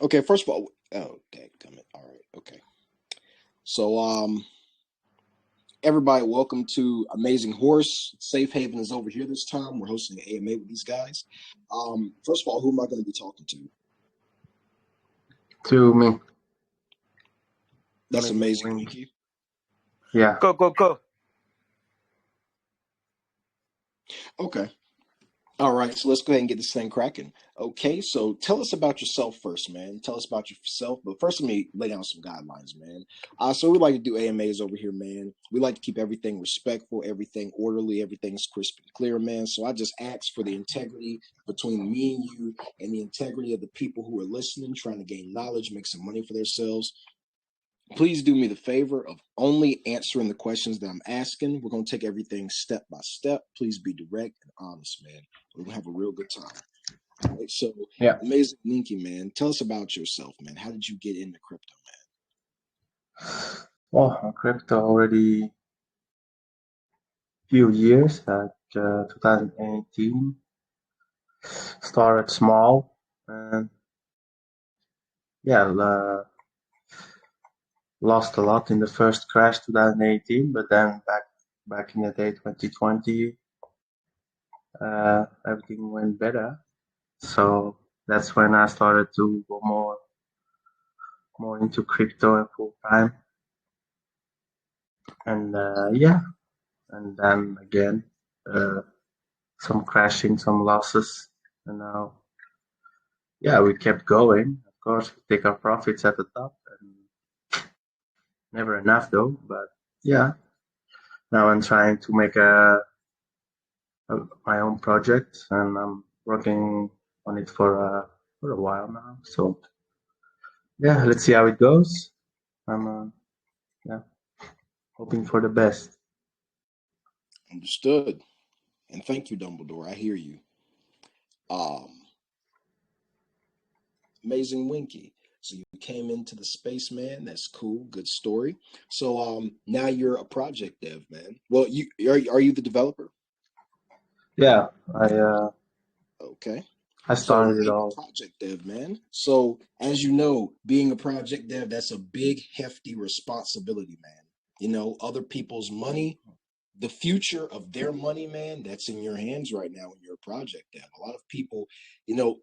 Okay, first of all, oh, dadgummit. All right, okay. So, everybody, welcome to Amazing Horse. Safe Haven is over here this time. We're hosting an AMA with these guys. First of all, who am I going to be talking to? To me. That's Amazing Amazing Winky. Winky. Yeah. Go. Okay. All right, so let's go ahead and get this thing cracking. Okay, so tell us about yourself first, man. Tell us about yourself, but first let me lay down some guidelines, man. So we like to do AMAs over here, man. We like to keep everything respectful, everything orderly, everything's crisp and clear, man. So I just ask for the integrity between me and you and the integrity of the people who are listening, trying to gain knowledge, make some money for themselves. Please do me the favor of only answering the questions that I'm asking. We're going to take everything step by step. Please be direct and honest, man. We're going to have a real good time. All right, so, Yeah. Amazing Ninky, man, tell us about yourself, man. How did you get into crypto, man? Well, crypto already few years, like 2018. Started small, and yeah, lost a lot in the first crash 2018, but then back in the day 2020, everything went better. So that's when I started to go more into crypto and full time. And yeah, and then again, some crashing, some losses, and now, yeah, we kept going. Of course, we take our profits at the top, and never enough though. But yeah, now I'm trying to make my own project, and I'm working on it for a while now. So yeah, let's see how it goes. I'm yeah, hoping for the best. Understood. And thank you, Dumbledore. I hear you. Um, Amazing Winky. So you came into the space, man. That's cool. Good story. So now you're a project dev, man. Well, you are you the developer? Yeah, Okay. I So started it being a all. project dev, man. So as you know, being a project dev, that's a big, hefty responsibility, man. You know, other people's money, the future of their money, man, that's in your hands right now when you're a project dev. A lot of people,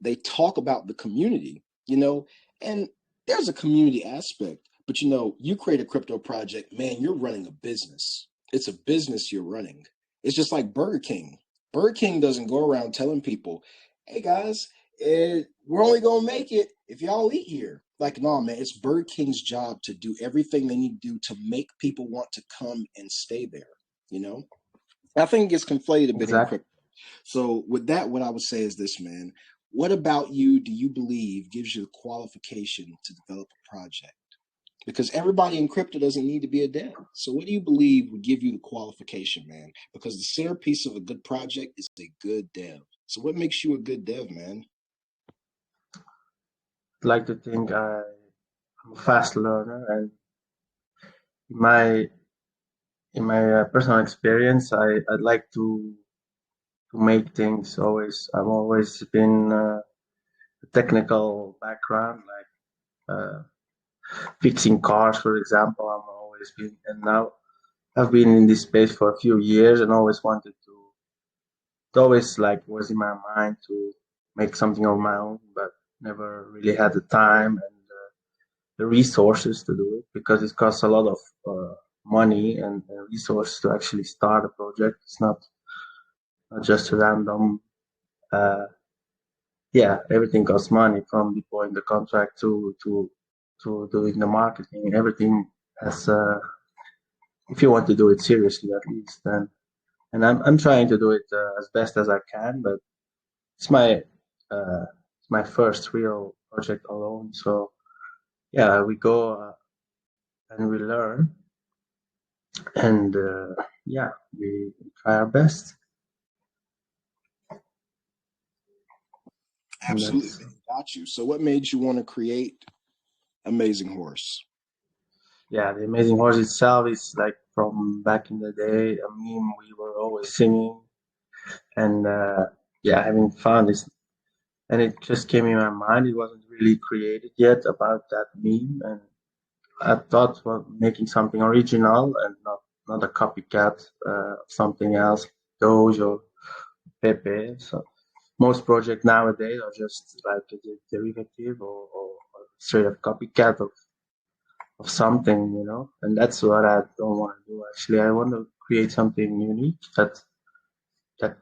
they talk about the community, and there's a community aspect, but you create a crypto project, man, you're running a business. It's a business you're running. It's just like Burger King. Burger King doesn't go around telling people, hey guys, we're only gonna make it if y'all eat here. Like, no, man, it's Burger King's job to do everything they need to do to make people want to come and stay there. You know, I think it gets conflated a bit in Exactly. crypto. So with that, what I would say is this, man. What about you do you believe gives you the qualification to develop a project? Because everybody in crypto doesn't need to be a dev. So what do you believe would give you the qualification, man? Because the centerpiece of a good project is a good dev. So what makes you a good dev, man? I'd like to think I'm a fast learner, and in my personal experience, I'd like to make things always. I've always been a technical background, like fixing cars, for example. I'm always been, and now I've been in this space for a few years, and always wanted to. It always like was in my mind to make something of my own, but never really had the time and the resources to do it because it costs a lot of money and resources to actually start a project. It's not just a random. Uh, yeah, everything costs money from deploying the contract to doing the marketing. Everything has, if you want to do it seriously, at least. And I'm trying to do it as best as I can, but it's my first real project alone. So yeah, we go and we learn, and yeah, we try our best. And Absolutely, that's man. Got you. So what made you want to create Amazing Horse? yeah, the Amazing Horse itself is like from back in the day, a meme we were always singing, and yeah, having fun is and it just came in my mind. It wasn't really created yet about that meme, and I thought about making something original and not a copycat of something else, Doge or Pepe. So most projects nowadays are just like a derivative or straight up copycat of something, you know. And that's what I don't want to do. Actually, I want to create something unique that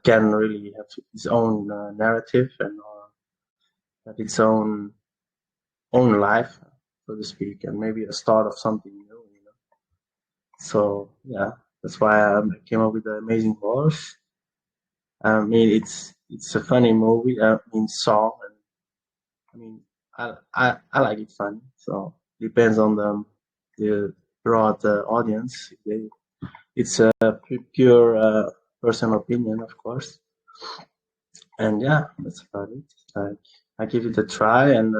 can really have its own narrative and have its own life, so to speak, and maybe a start of something new, you know. So yeah, that's why I came up with the Amazing Horse. I mean, it's a funny movie. I mean, song, and I mean, I like it funny. So depends on the broad audience. It's a pure personal opinion, of course. And yeah, that's about it. Like I give it a try, and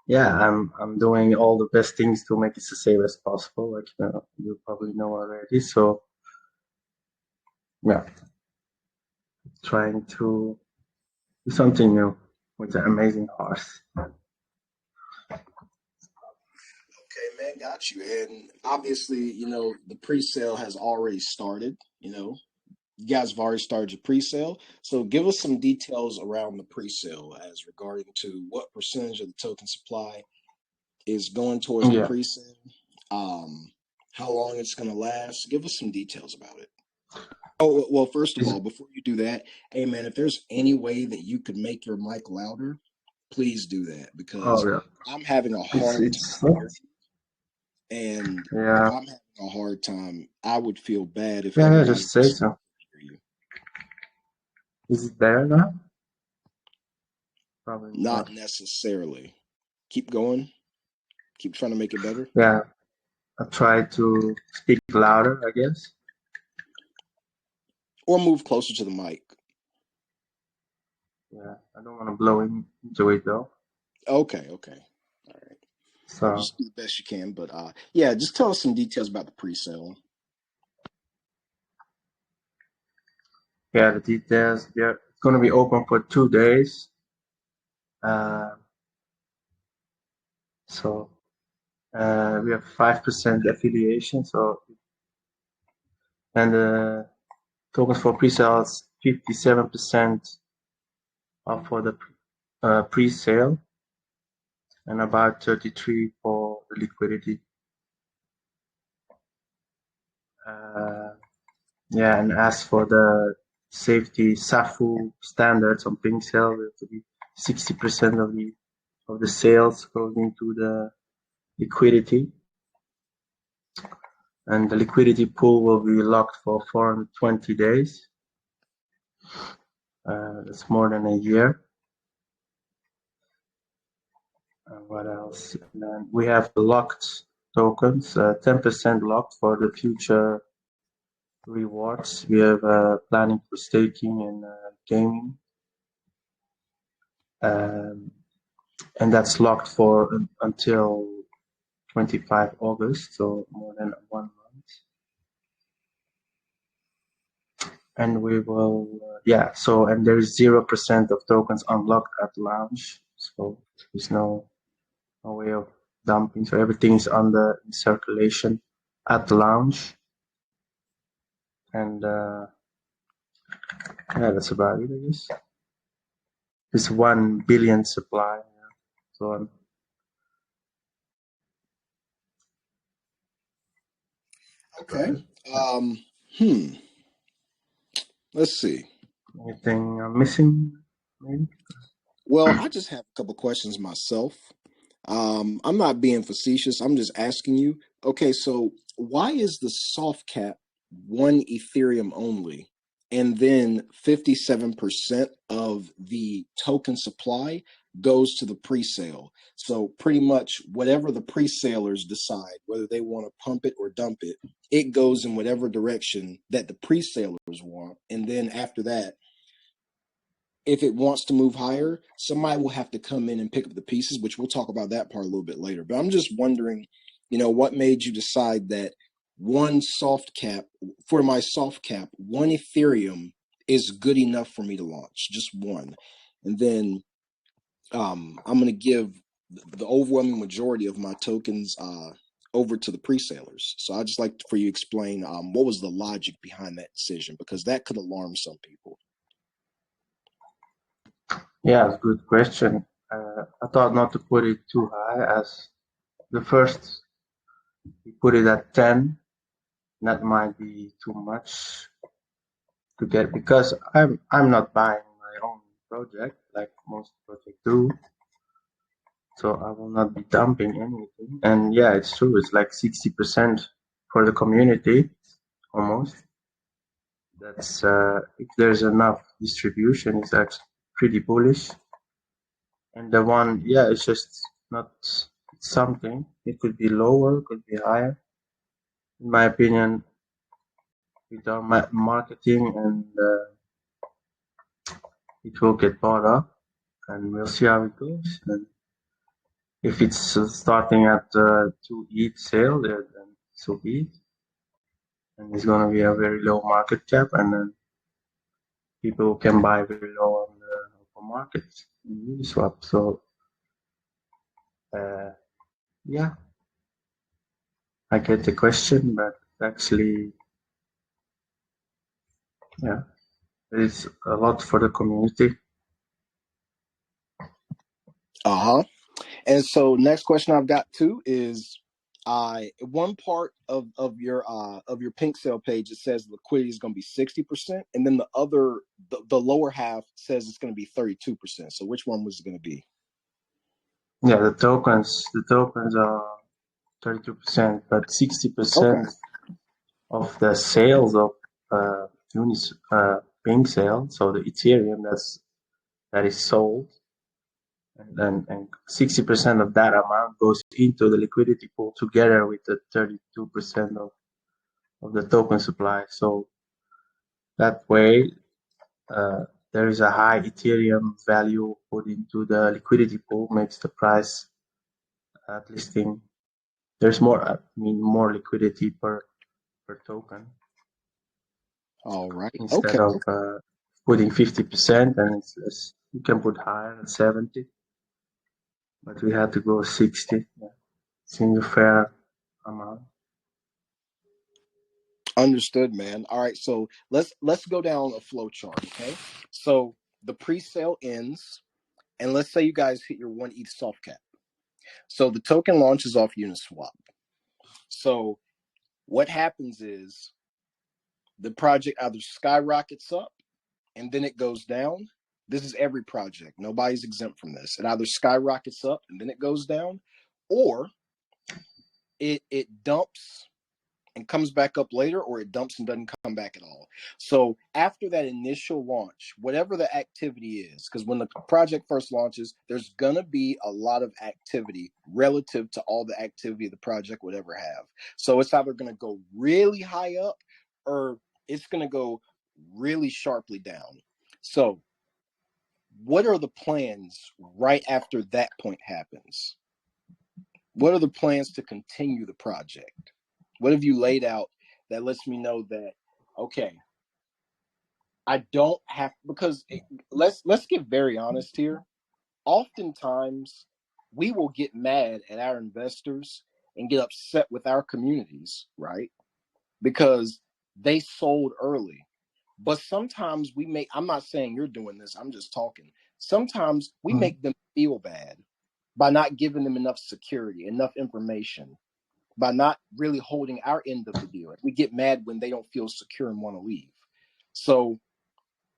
yeah, I'm doing all the best things to make it as safe as possible. Like you probably know already. So yeah, trying to do something new with the Amazing Horse. Okay, man, got you. And obviously, the pre-sale has already started. You guys have already started your pre-sale. So give us some details around the pre-sale as regarding to what percentage of the token supply is going towards the Yeah, pre-sale, how long it's going to last. Give us some details about it. Oh, well, first of it's, all, before you do that, hey man, if there's any way that you could make your mic louder, please do that because oh yeah, I'm having a it's hard time it's not, hearing you. And if yeah, I'm having a hard time, I would feel bad if yeah, yeah. everybody Just say listening so. could hear you. Is it there now? Probably Not not. necessarily. Keep going. Keep trying to make it better. Yeah, I try to speak louder, I guess. Or move closer to the mic. Yeah, I don't want to blow into it though. Okay, okay. All right. Well, So just do the best you can. But yeah, just tell us some details about the pre-sale. yeah, the details. Yeah, it's gonna be open for 2 days. Uh, so we have 5% affiliation. So and the tokens for pre-sales 57% are for the pre-sale and about 33 for the liquidity. Uh, yeah, and as for the safety SAFU standards on PinkSale, we have to be 60% of the sales goes into the liquidity, and the liquidity pool will be locked for 420 days. That's more than a year. What else? And then we have locked tokens, 10% locked for the future rewards. We have planning for staking and gaming. And that's locked for until 25 August, so more than 1 month. And we will, so, and there's 0% of tokens unlocked at launch, so there's no way of dumping, so everything is in circulation at launch. And yeah, that's about it, I guess. It's 1 billion supply, so Okay. right. Um, hmm. Let's see. Anything I'm missing, maybe? Well, I just have a couple questions myself. I'm not being facetious. I'm just asking you. Okay, so why is the soft cap one Ethereum only, and then 57% of the token supply goes to the pre-sale? So pretty much whatever the pre-salers decide, whether they want to pump it or dump it, it goes in whatever direction that the pre-salers want. And then after that, if it wants to move higher, somebody will have to come in and pick up the pieces, which we'll talk about that part a little bit later. But I'm just wondering, what made you decide that one soft cap for my soft cap, one Ethereum is good enough for me to launch, just one. and then I'm going to give the overwhelming majority of my tokens over to the pre-salers. So I'd just like for you to explain what was the logic behind that decision, because that could alarm some people. Yeah, it's a good question. I thought not to put it too high, as the first we put it at 10. That might be too much to get, because I'm not buying my own project like most projects do. So I will not be dumping anything. And yeah, it's true. It's like 60% for the community, almost. That's if there's enough distribution, it's actually pretty bullish. And the one, yeah, it's just not something. It could be lower, could be higher. In my opinion, with our marketing, and it will get bought up, and we'll see how it goes. And if it's starting at 2 ETH sale, then so be it. And it's going to be a very low market cap, and then people can buy very low on the open market in Uniswap. So yeah, I get the question, but actually, yeah, it's a lot for the community. And so next question I've got too is one part of your pink sale page, it says liquidity is going to be 60%, and then the lower half says it's going to be 32%. So which one was it going to be? Yeah, the tokens are 32%, but 60% of the sales of pink sale, so the Ethereum that is sold, and 60% of that amount goes into the liquidity pool together with the 32% of the token supply. So that way, there is a high Ethereum value put into the liquidity pool, makes the price at listing. There's more liquidity per token. All right. Instead of putting 50%, and you can put higher at 70, but we had to go 60. Yeah. Seems a fair amount. Understood, man. All right, so let's go down a flow chart, okay? So the pre-sale ends, and let's say you guys hit your 1 ETH soft cap. So the token launches off Uniswap. So what happens is the project either skyrockets up and then it goes down. This is every project. Nobody's exempt from this. It either skyrockets up and then it goes down, or it dumps and comes back up later, or it dumps and doesn't come back at all. So after that initial launch, whatever the activity is, because when the project first launches, there's going to be a lot of activity relative to all the activity the project would ever have. So it's either going to go really high up, or it's going to go really sharply down. So what are the plans right after that point happens? What are the plans to continue the project? What have you laid out that lets me know that, okay, I don't have, because let's get very honest here. Oftentimes we will get mad at our investors and get upset with our communities, right? Because they sold early. But sometimes I'm not saying you're doing this, I'm just talking. Sometimes we make them feel bad by not giving them enough security, enough information, by not really holding our end of the deal. We get mad when they don't feel secure and want to leave. So,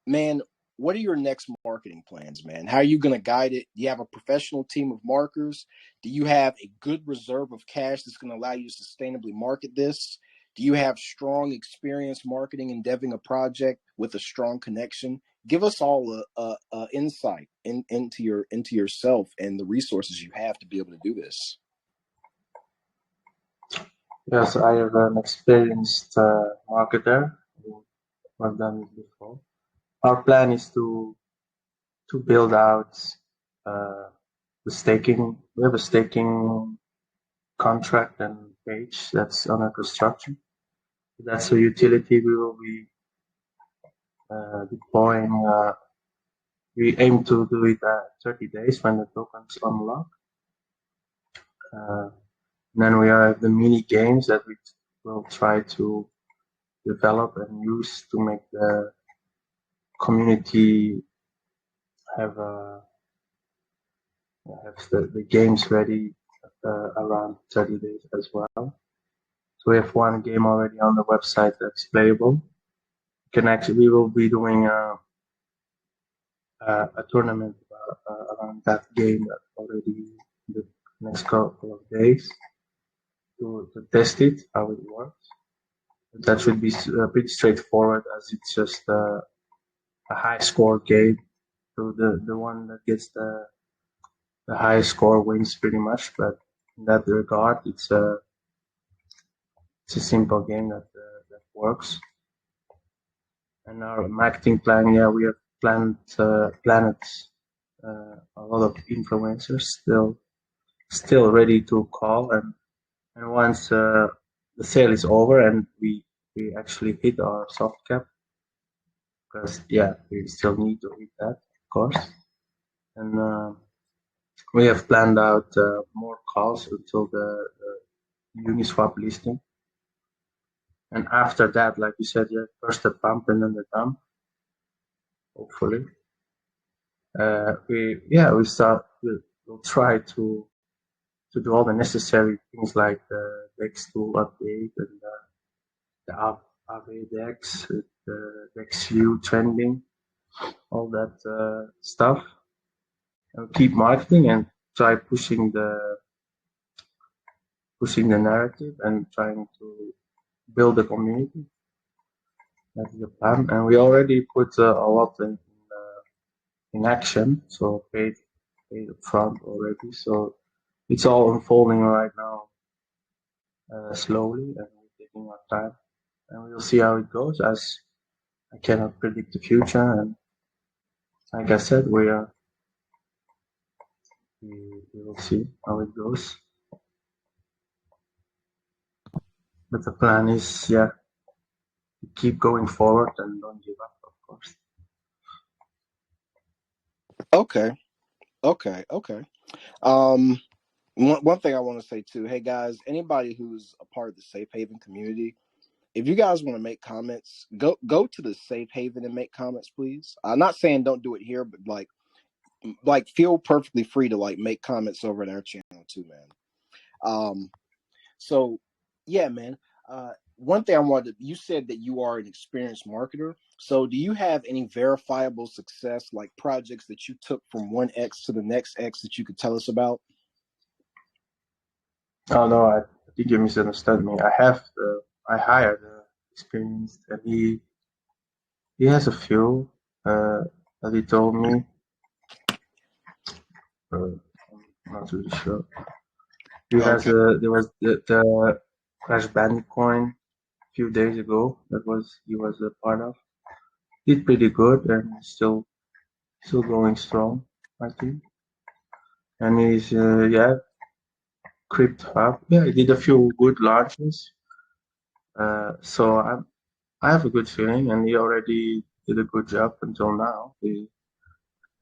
man, what are your next marketing plans, man? How are you going to guide it? Do you have a professional team of marketers? Do you have a good reserve of cash that's going to allow you to sustainably market this? Do you have strong experience marketing and deving a project with a strong connection? Give us all a insight into yourself and the resources you have to be able to do this. Yes, I have an experienced marketer who have done it before. Our plan is to build out the staking. We have a staking contract and page that's under construction. That's a utility we will be deploying we aim to do it 30 days when the tokens unlock. Then we have the mini games that we will try to develop and use to make the community have the games ready around 30 days as well. So we have one game already on the website that's playable. We will be doing a tournament around that game already the next couple of days to test it, how it works. That should be pretty straightforward, as it's just a high score game. So the one that gets the highest score wins pretty much. But in that regard, it's a simple game that works. And our marketing plan, we have planned a lot of influencers still ready to call, and once the sale is over and we actually hit our soft cap, because we still need to hit that, of course. And we have planned out more calls until the Uniswap listing. And after that, like you said, first the pump and then the dump, hopefully. We'll try to do all the necessary things like the DEX2 update and the AVDEX, the DEXU trending, all that stuff. And keep marketing and try pushing the narrative and trying to build a community. That's the plan. And we already put a lot in action, so paid upfront already. So it's all unfolding right now, slowly, and we're taking our time. And we'll see how it goes, as I cannot predict the future. And like I said, we will see how it goes. But the plan is, to keep going forward and don't give up, of course. Okay. One thing I want to say too, hey guys, anybody who's a part of the Safe Haven community, if you guys want to make comments, go to the Safe Haven and make comments, please. I'm not saying don't do it here, but like feel perfectly free to like make comments over in our channel too, man. So yeah, man. One thing I wanted you said that you are an experienced marketer. So do you have any verifiable success, like projects that you took from one X to the next X that you could tell us about? Oh no, I think you misunderstood me. I hired experienced, and he has a few that he told me. I'm not really sure. There was the Crash Bandicoin a few days ago he was a part of. Did pretty good and still going strong, I think. And he's Crypt Hub. Yeah, he did a few good launches. So I have a good feeling, and he already did a good job until now.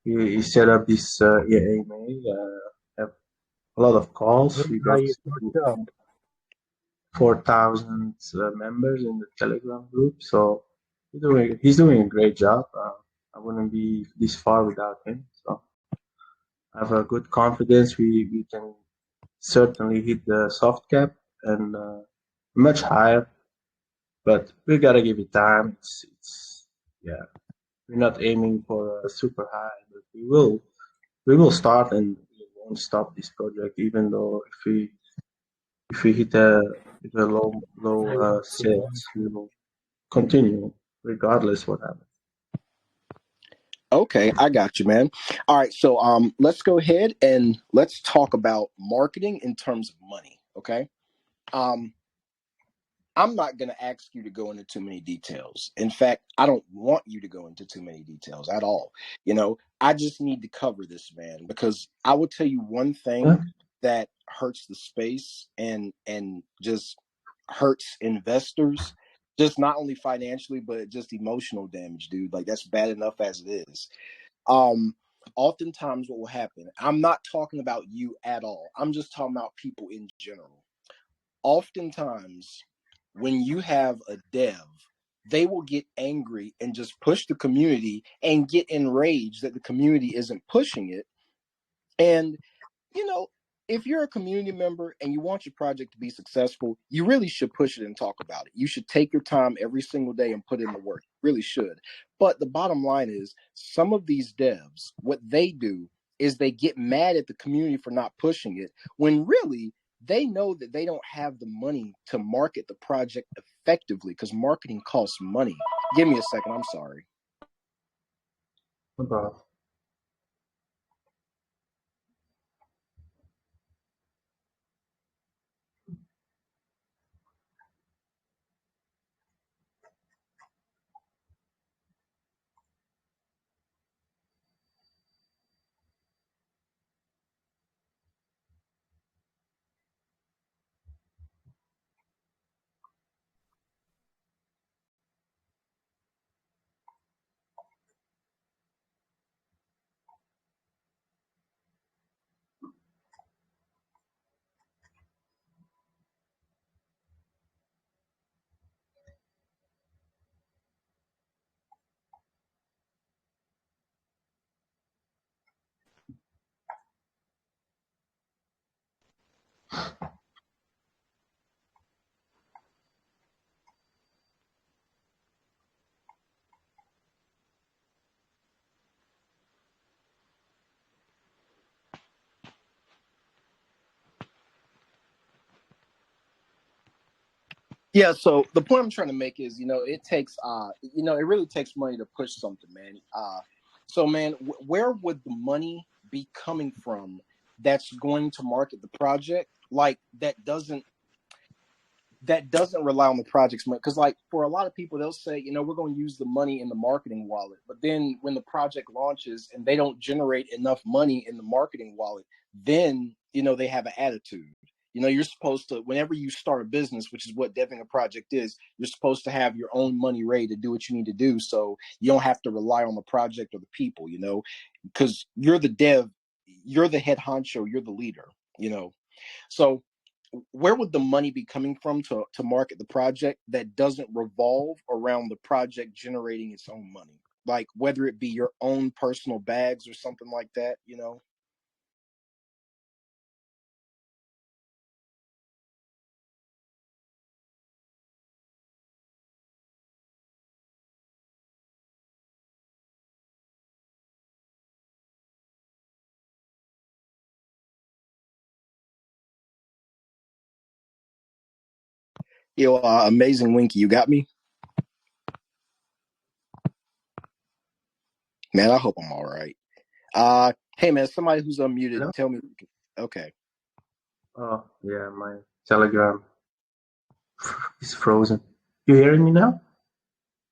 He set up this EAMA, have a lot of calls. We got 4,000 members in the Telegram group, so he's doing a great job. I wouldn't be this far without him. So I have a good confidence we can certainly hit the soft cap and much higher, but we gotta give it time. We're not aiming for a super high, but we will start, and we won't stop this project, even though if we hit a low sales, we will continue regardless what happens. Okay, I got you, man. All right, so let's go ahead and let's talk about marketing in terms of money. Okay. I'm not going to ask you to go into too many details. In fact, I don't want you to go into too many details at all. I just need to cover this, man, because I will tell you one thing that hurts the space and just hurts investors, just not only financially, but just emotional damage, dude. Like, that's bad enough as it is. Oftentimes what will happen, I'm not talking about you at all. I'm just talking about people in general. Oftentimes when you have a dev, they will get angry and just push the community and get enraged that the community isn't pushing it. And you know, if you're a community member and you want your project to be successful, you really should push it and talk about it. You should take your time every single day and put in the work. You really should. But the bottom line is, some of these devs, what they do is they get mad at the community for not pushing it when really they know that they don't have the money to market the project effectively because marketing costs money. Give me a second. I'm sorry. About Yeah, so the point I'm trying to make is, it takes, it really takes money to push something, man. So man, where would the money be coming from that's going to market the project? Like that doesn't rely on the project's money. Because like for a lot of people, they'll say, we're going to use the money in the marketing wallet. But then when the project launches and they don't generate enough money in the marketing wallet, then they have an attitude. You're supposed to, whenever you start a business, which is what deving a project is, you're supposed to have your own money ready to do what you need to do. So you don't have to rely on the project or the people, because you're the dev, you're the head honcho, you're the leader, so where would the money be coming from to market the project that doesn't revolve around the project generating its own money? Like whether it be your own personal bags or something like that. Amazing Winky, you got me? Man, I hope I'm all right. Hey man, somebody who's unmuted, hello? tell me. Okay. Oh, yeah, my Telegram is frozen. You hearing me now?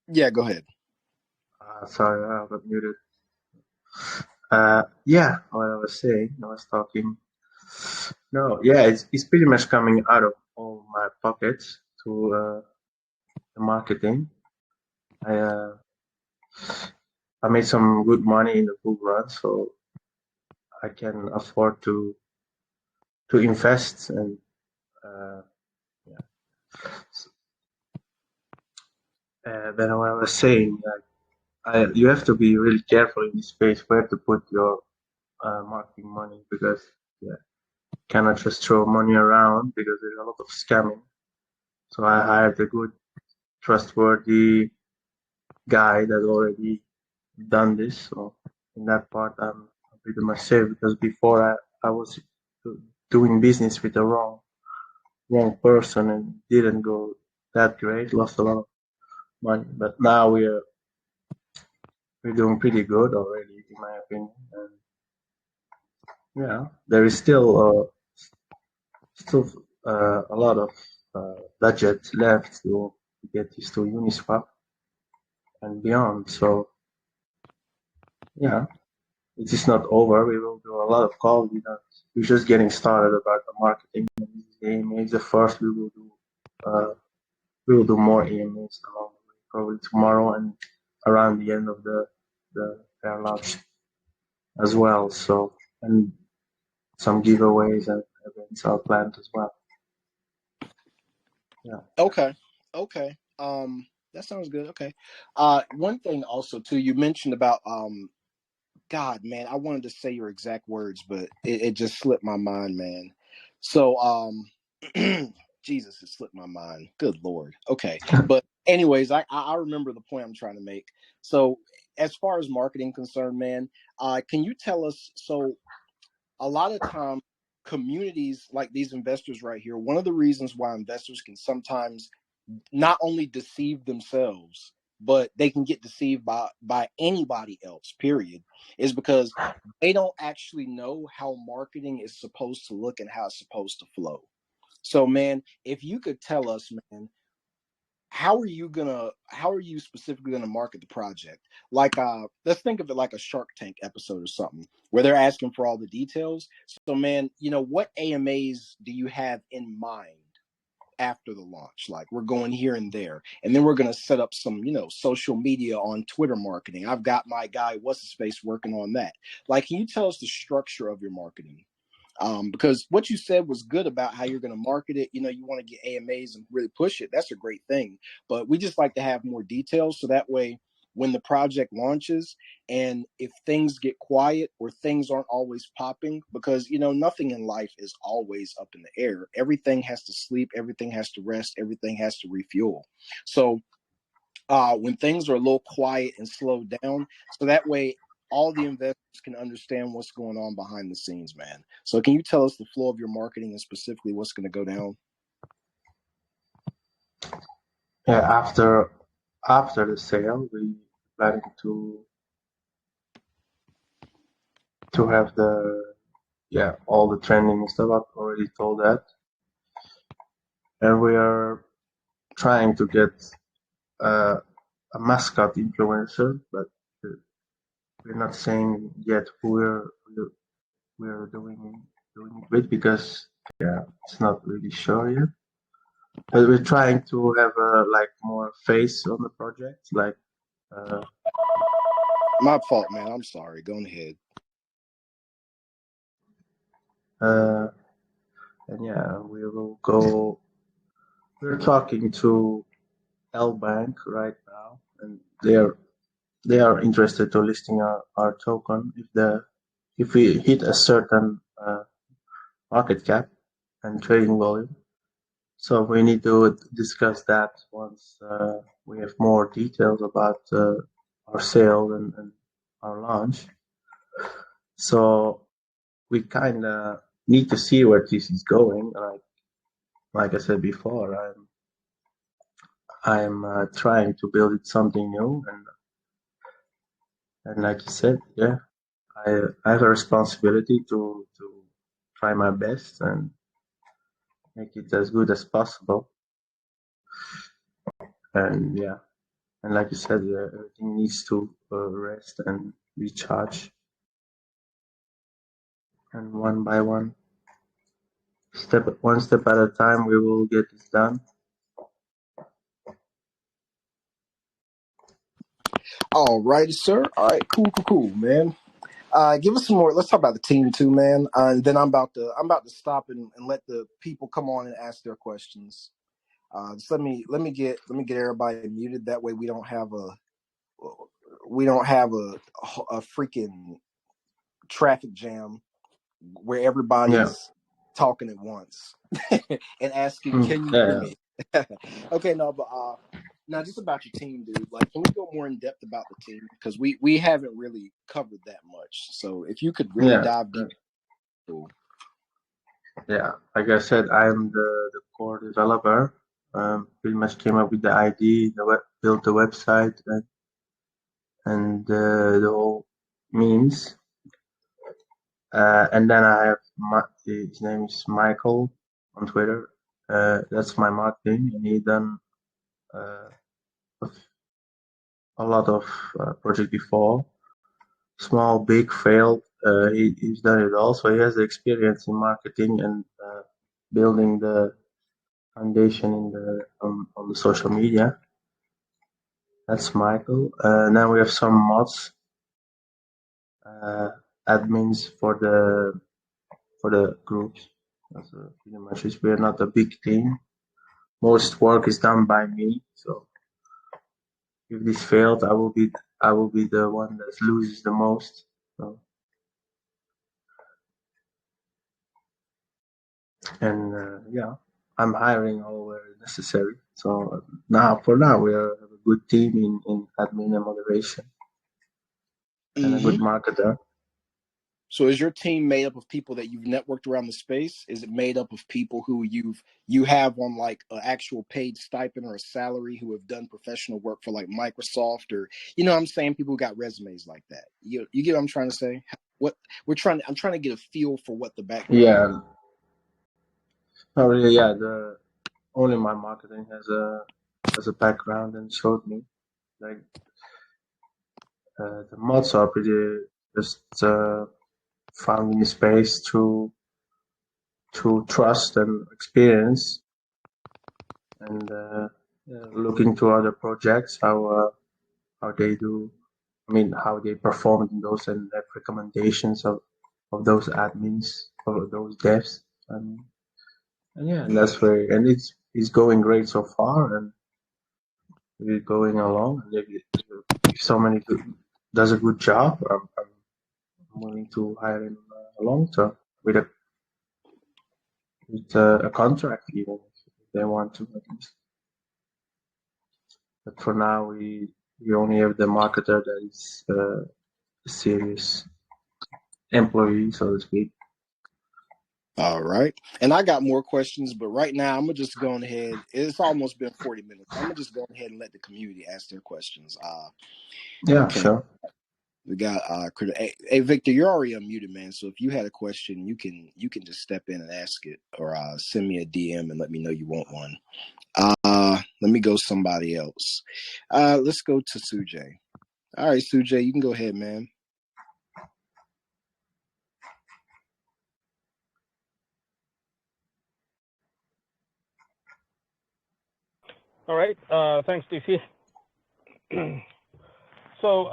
Yeah, go ahead. Sorry, I got muted. Yeah, what I was saying, I was talking. No, yeah, it's pretty much coming out of all my pockets to the marketing. I I made some good money in the book run, so I can afford to invest and uh, yeah. Then what I was saying, like, you have to be really careful in this space where to put your marketing money because yeah, you cannot just throw money around because there's a lot of scamming. So I hired a good, trustworthy guy that already done this. So in that part, I'm pretty much safe because before I was doing business with the wrong person and didn't go that great, lost a lot of money. But now we're doing pretty good already, in my opinion. And yeah, there is still a lot of budget left to get this to Uniswap and beyond. So yeah, it is not over. We will do a lot of calls. We're just getting started about the marketing. The AMA is the first. We will do more AMAs along the way, probably tomorrow and around the end of the fair launch. as well. So, and some giveaways and events are planned as well. Yeah. Okay. Okay. That sounds good. Okay. One thing also too, you mentioned about God, man, I wanted to say your exact words, but it just slipped my mind, man. So, Jesus, it slipped my mind. Good Lord. Okay. But anyways, I remember the point I'm trying to make. So as far as marketing concerned, man, can you tell us, so a lot of time communities like these investors right here, one of the reasons why investors can sometimes not only deceive themselves, but they can get deceived by anybody else, period, is because they don't actually know how marketing is supposed to look and how it's supposed to flow. So man, if you could tell us, man, how are you specifically gonna market the project? Like let's think of it like a Shark Tank episode or something where they're asking for all the details. So man, what AMAs do you have in mind after the launch? Like, we're going here and there, and then we're going to set up some social media on Twitter marketing. I've got my guy what's his face working on that. Like, can you tell us the structure of your marketing? Because what you said was good about how you're going to market it. You want to get AMAs and really push it. That's a great thing. But we just like to have more details so that way when the project launches and if things get quiet or things aren't always popping, because nothing in life is always up in the air. Everything has to sleep, everything has to rest, everything has to refuel. So when things are a little quiet and slowed down, so that way all the investors can understand what's going on behind the scenes, man. So can you tell us the flow of your marketing and specifically what's going to go down? Yeah, after the sale, we planning to have all the trending stuff. I've already told that, and we are trying to get a mascot influencer, but we're not saying yet who we're doing it with, because it's not really sure yet. But we're trying to have more face on the project, like. My fault, man. I'm sorry. Go ahead. And we will go. We're talking to L Bank right now, and they are interested to listing our token if we hit a certain market cap and trading volume. So we need to discuss that once we have more details about our sale and our launch. So we kind of need to see where this is going. Like I said before, I'm trying to build it something new, and like you said, I have a responsibility to try my best and make it as good as possible. And and like you said, everything needs to rest and recharge. And one by one step at a time, we will get this done. All right, sir. All right, cool, man. Give us some more. Let's talk about the team too, man. And then I'm about to stop and let the people come on and ask their questions. Just let me get everybody muted. That way we don't have a freaking traffic jam where everybody's talking at once and asking, "Can you hear me?" Okay, no, but now just about your team, dude. Like, can we go more in depth about the team, because we haven't really covered that much. So if you could really dive deep. Cool. Yeah, like I said, I'm the core developer. Pretty much came up with the idea, built the website, and the whole means. And then I have his name is Michael on Twitter. That's my marketing, and he done a lot of project before, small, big, failed. He's done it all, so he has the experience in marketing and building the foundation on the social media. That's Michael. Now we have some mods. admins for the groups. That's pretty much it. We're not a big team. Most work is done by me. So if this failed, I will be the one that loses the most. So, and yeah, I'm hiring all where necessary. So for now, we have a good team in admin and moderation, and a good marketer. So is your team made up of people that you've networked around the space? Is it made up of people who you have on like an actual paid stipend or a salary who have done professional work for like Microsoft, or I'm saying people who got resumes like that? You get what I'm trying to say? I'm trying to get a feel for what the background. Yeah. Not really. Yeah, only my marketing has a background and showed me like the mods are pretty just finding space to trust and experience, and looking to other projects how they do. I mean, how they performed in those, and have recommendations of those admins, of those devs, and yeah, and that's where, and it's going great so far, and we're going along. And if somebody does a good job, I'm willing to hire him long term with a contract, even if they want to, at least. But for now, we only have the marketer that is a serious employee, so to speak. All right. And I got more questions, but right now I'm going to just go ahead. It's almost been 40 minutes. I'm going to just go ahead and let the community ask their questions. Yeah, okay. sure. We got hey Victor, you're already unmuted, man. So if you had a question, you can just step in and ask it, or send me a DM and let me know you want one. Let me go somebody else. Let's go to Sujay. All right, Sujay, you can go ahead, man. All right. Thanks, DC. So,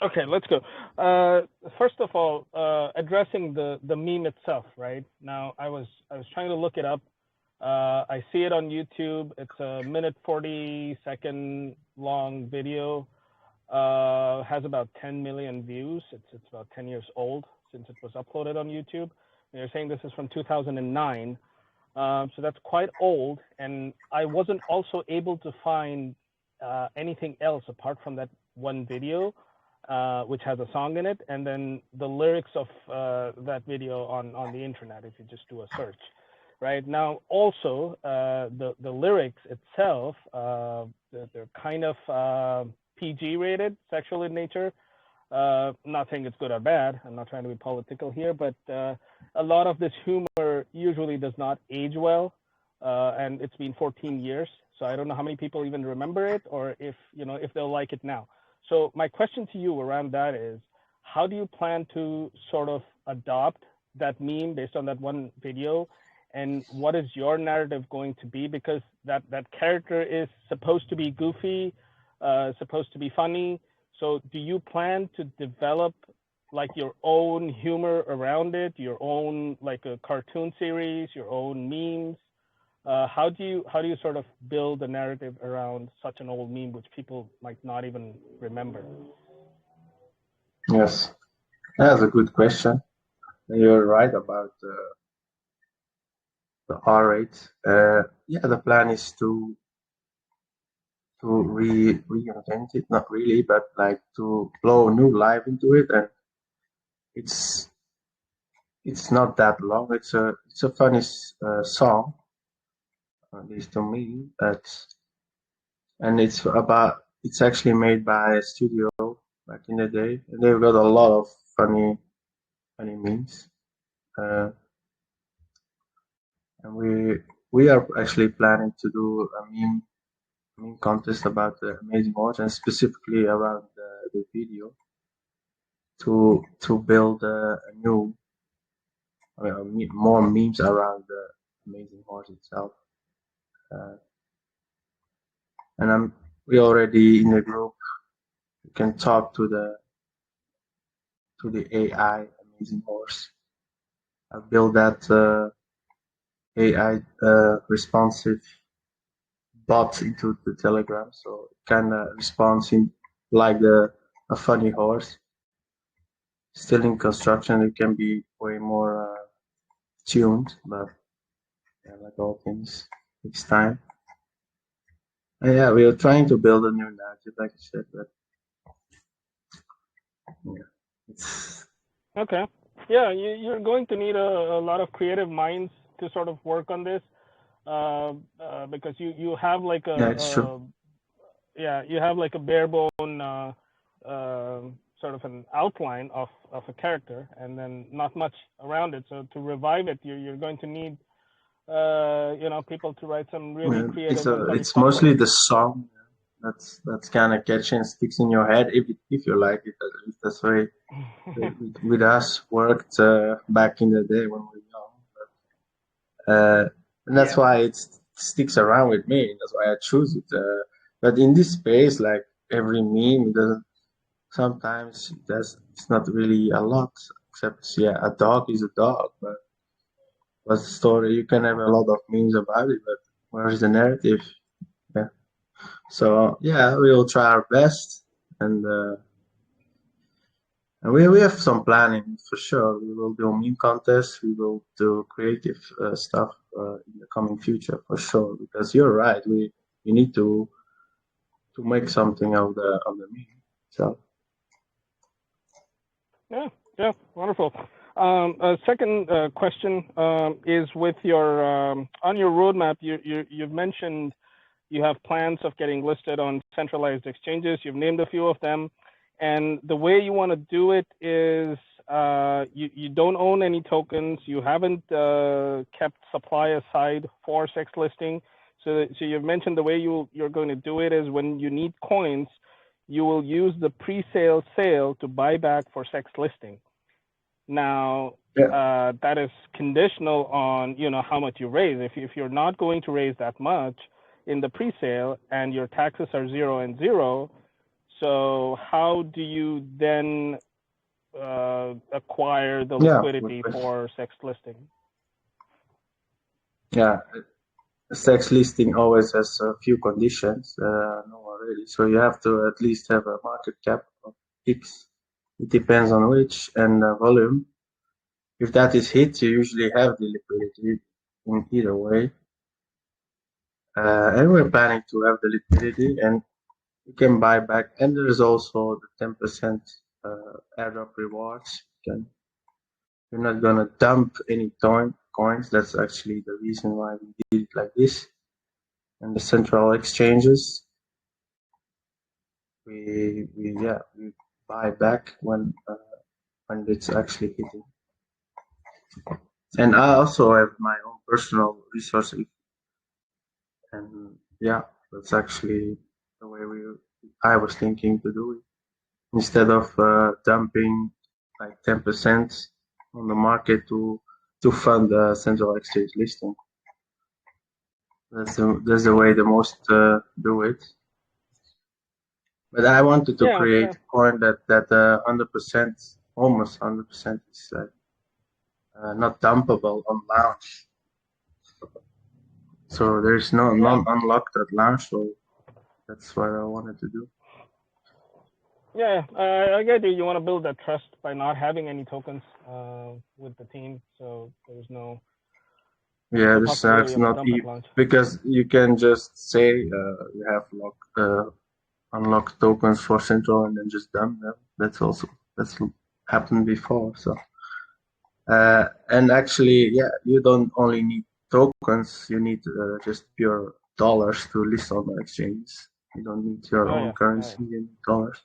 okay, let's go. First of all, addressing the meme itself, right? Now, I was trying to look it up. I see it on YouTube. It's a minute 40-second long video. Has about 10 million views. It's about 10 years old since it was uploaded on YouTube. And you're saying this is from 2009. So that's quite old, and I wasn't also able to find anything else apart from that one video, which has a song in it, and then the lyrics of that video on the internet if you just do a search. Right now, also the lyrics itself, they're kind of PG rated, sexual in nature. I'm not saying it's good or bad. I'm not trying to be political here, but a lot of this humor usually does not age well, and it's been 14 years, so I don't know how many people even remember it, or if they'll like it now. So my question to you around that is, how do you plan to sort of adopt that meme based on that one video, and what is your narrative going to be? Because that character is supposed to be goofy, supposed to be funny. So do you plan to develop like your own humor around it, your own like a cartoon series, your own memes? How do you sort of build a narrative around such an old meme which people might not even remember? Yes, that's a good question. You're right about the R rate. Yeah, the plan is to reinvent it, not really, but like to blow new life into it, and it's not that long. It's a funny song, at least to me. And it's actually made by a studio back in the day, and they've got a lot of funny memes. And we are actually planning to do a meme contest about the Amazing Horse, and specifically around the video, to build a new, more memes around the Amazing Horse itself. And we already in the group. You can talk to to the AI Amazing Horse. I built that AI responsive bot into the Telegram, so it kind of responds in like a funny horse. Still in construction, it can be way more tuned, but yeah, like all things, takes time. And yeah, we are trying to build a new narrative, like I said, but yeah, it's Okay. Yeah, you're going to need a lot of creative minds to sort of work on this, because you have like yeah, it's true. you have like a bare bone sort of an outline of a character, and then not much around it. So to revive it, you're going to need people to write some really Yeah, creative and funny it's stuff for mostly you. the song that's kind of catchy and sticks in your head if you like it. At least that's why with us worked back in the day when we were young. And that's Yeah. why it sticks around with me. That's why I choose it. But in this space, like every meme, sometimes it's not really a lot. Except yeah, a dog is a dog. But what's the story? You can have a lot of memes about it, but where is the narrative? Yeah. So yeah, we will try our best, and we have some planning for sure. We will do meme contests. We will do creative stuff in the coming future for sure. Because you're right, we need to make something of the meme. So Yeah, yeah, wonderful. A second question is with your on your roadmap. You've mentioned you have plans of getting listed on centralized exchanges. You've named a few of them, and the way you want to do it is you don't own any tokens. You haven't kept supply aside for sex listing. So you've mentioned the way you're going to do it is when you need coins, you will use the pre-sale sale to buy back for sex listing. Now, yeah, that is conditional on how much you raise. If you're not going to raise that much in the pre-sale and your taxes are 0 and 0, so how do you then acquire the yeah, liquidity for sex listing? yeah. Sex listing always has a few conditions. No, already. So you have to at least have a market cap of X. It depends on which and volume. If that is hit, you usually have the liquidity in either way. And we're planning to have the liquidity, and you can buy back. And there's also the 10% airdrop rewards. You're not gonna dump any coins. That's actually the reason why we did it like this. And the central exchanges, we buy back when it's actually hitting. And I also have my own personal resources, and yeah, that's actually the way I was thinking to do it. Instead of dumping like 10% on the market to fund the central exchange listing. That's the way the most do it. But I wanted to create a coin that 100%, almost 100% is not dumpable on launch. So there's none unlocked at launch. So that's what I wanted to do. Yeah, I get you. You want to build that trust by not having any tokens with the team, so there's no. Yeah, it's not even because you can just say you have unlocked tokens for Central and then just dump them. That's happened before. So and actually, yeah, you don't only need tokens. You need just pure dollars to list on the exchange. You don't need your own currency. You need dollars.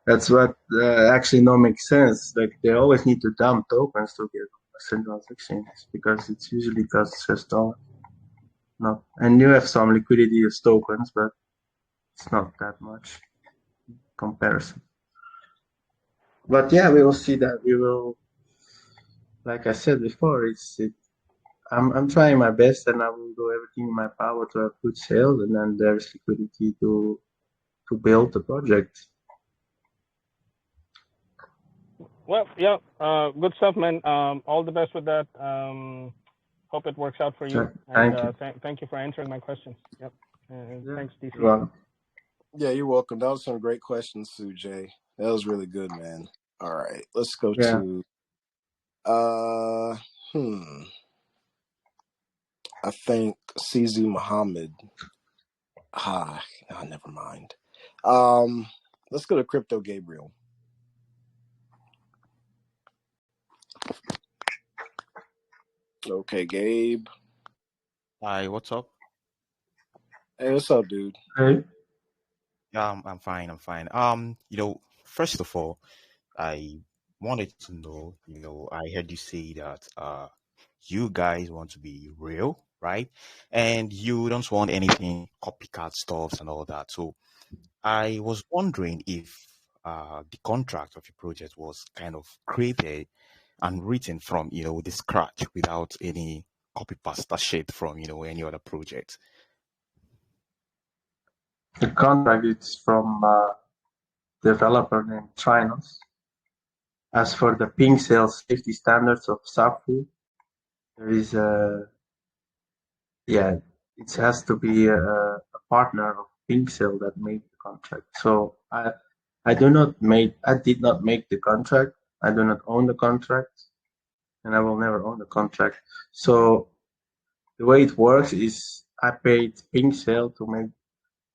That's what actually not makes sense. Like they always need to dump tokens to get a central exchange because it's usually costs just dollars. No, and you have some liquidity as tokens, but it's not that much comparison. But yeah, we will see that. We will, like I said before, I'm trying my best, and I will do everything in my power to have good sales, and then there's liquidity to build the project. Well, yeah, good stuff, man. All the best with that. Hope it works out for you. Sure. And Thank you. thank you for answering my questions. Yep. Yeah. Thanks, DC. You're welcome. Yeah, you're welcome. That was some great questions, Sujay. That was really good, man. All right, let's go Yeah. to uh I think CZ Muhammad. Never mind. Let's go to Crypto Gabriel. Okay, Gabe. Hi, what's up? Hey, what's up, dude? Hey. Yeah, I'm fine. I'm fine. First of all, I wanted to know, I heard you say that you guys want to be real, right? And you don't want anything copycat stuffs and all that. So I was wondering if the contract of your project was kind of created and written from, the scratch without any copy pasta shit from, any other project. The contract is from a developer named Trinos. As for the ping cell safety standards of SAFU, there is it has to be a partner of PinkCell that made the contract. So I did not make the contract. I do not own the contract, and I will never own the contract. So the way it works is I paid PinkCell to make,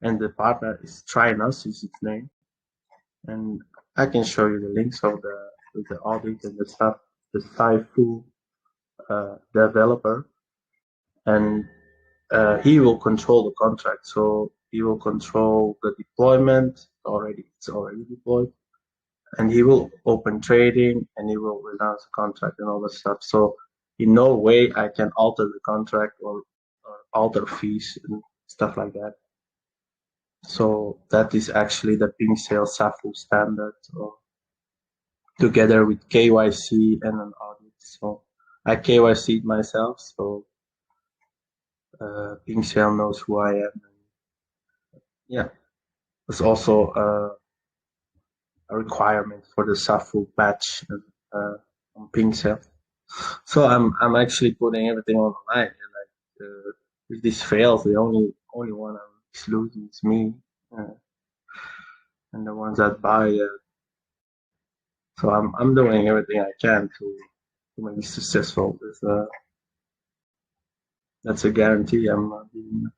and the partner is Trinos is its name, and I can show you the links of the audit and the stuff. The SciFu developer, and he will control the contract. So he will control the deployment. It's already deployed, and he will open trading, and he will renounce the contract and all that stuff. So in no way I can alter the contract or alter fees and stuff like that. So that is actually the ping sale SAFU standard, together with KYC and an audit. So I KYC'd myself, so ping sale knows who I am. Yeah, it's also a requirement for the SAFU patch on PingCell. So I'm actually putting everything on the line, and if this fails, the only one I'm losing is me, and the ones that buy. So I'm doing everything I can to make it successful. That's a guarantee I'm not giving.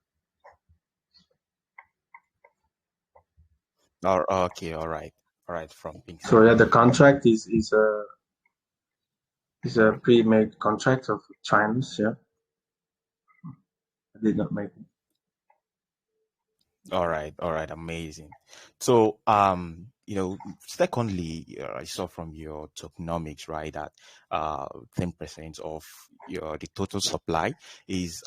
Okay, all right, from Pink So yeah, the contract is a pre-made contract of Chinese. Yeah, I did not make it. All right, amazing. So, secondly, I saw from your tokenomics, right, that 10% of the total supply is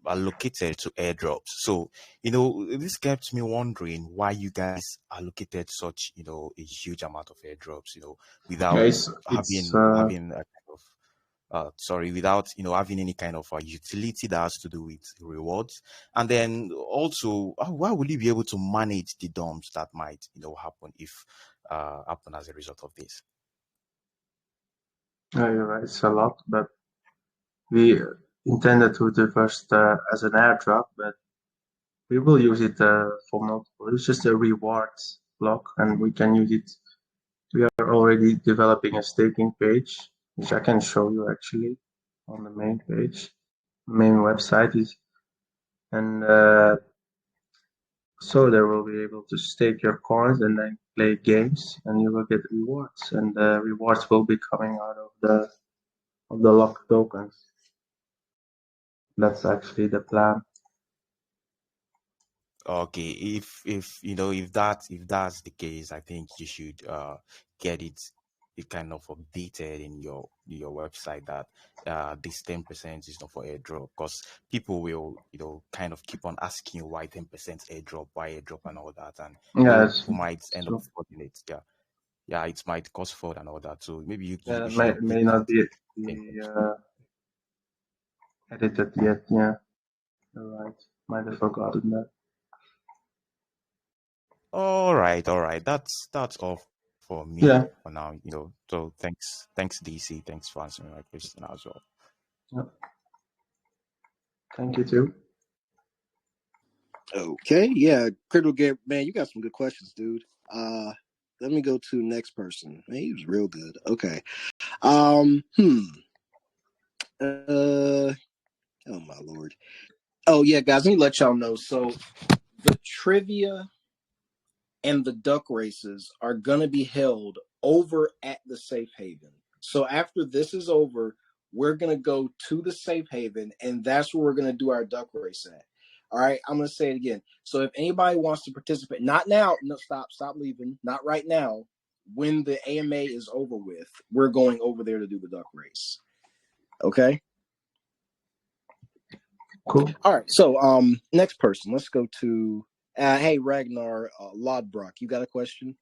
allocated to airdrops. So, this kept me wondering why you guys allocated such, a huge amount of airdrops, Yeah, without it's having a kind of without having any kind of utility that has to do with rewards. And then also, why will you be able to manage the dumps that might happen if happen as a result of this? yeah, you're right. It's a lot, but we intended to do first as an airdrop, but we will use it for multiple. It's just a rewards block, and we can use it. We are already developing a staking page, which I can show you actually on the main page. Main website is, and so they will be able to stake your coins and then play games, and you will get rewards, and the rewards will be coming out of the locked tokens. That's actually the plan. Okay, if that's the case, I think you should get it kind of updated in your website that this 10% is not for airdrop, because people will kind of keep on asking you why 10% airdrop, and all that, and Yes, people might end up so forgetting it. Yeah, it might cause fraud and all that. So maybe you should may update not that. be edited yet. Yeah, you're right. Might have forgotten that. All right. That's all for me Yeah. for now. So thanks DC, thanks for answering my question as well. Yeah. Thank you too. Okay, yeah, Critical Game, man, you got some good questions, dude. Let me go to next person. Man, he was real good. Okay. Oh my lord. Oh yeah, guys, let me let y'all know. So the trivia and the duck races are gonna be held over at the Safe Haven. So after this is over, we're gonna go to the Safe Haven, and that's where we're gonna do our duck race at. All right, I'm gonna say it again. So if anybody wants to participate, not now, no, stop leaving, not right now. When the AMA is over with, we're going over there to do the duck race. Okay. Cool. All right. So next person. Let's go to hey Ragnar Lodbrock. You got a question?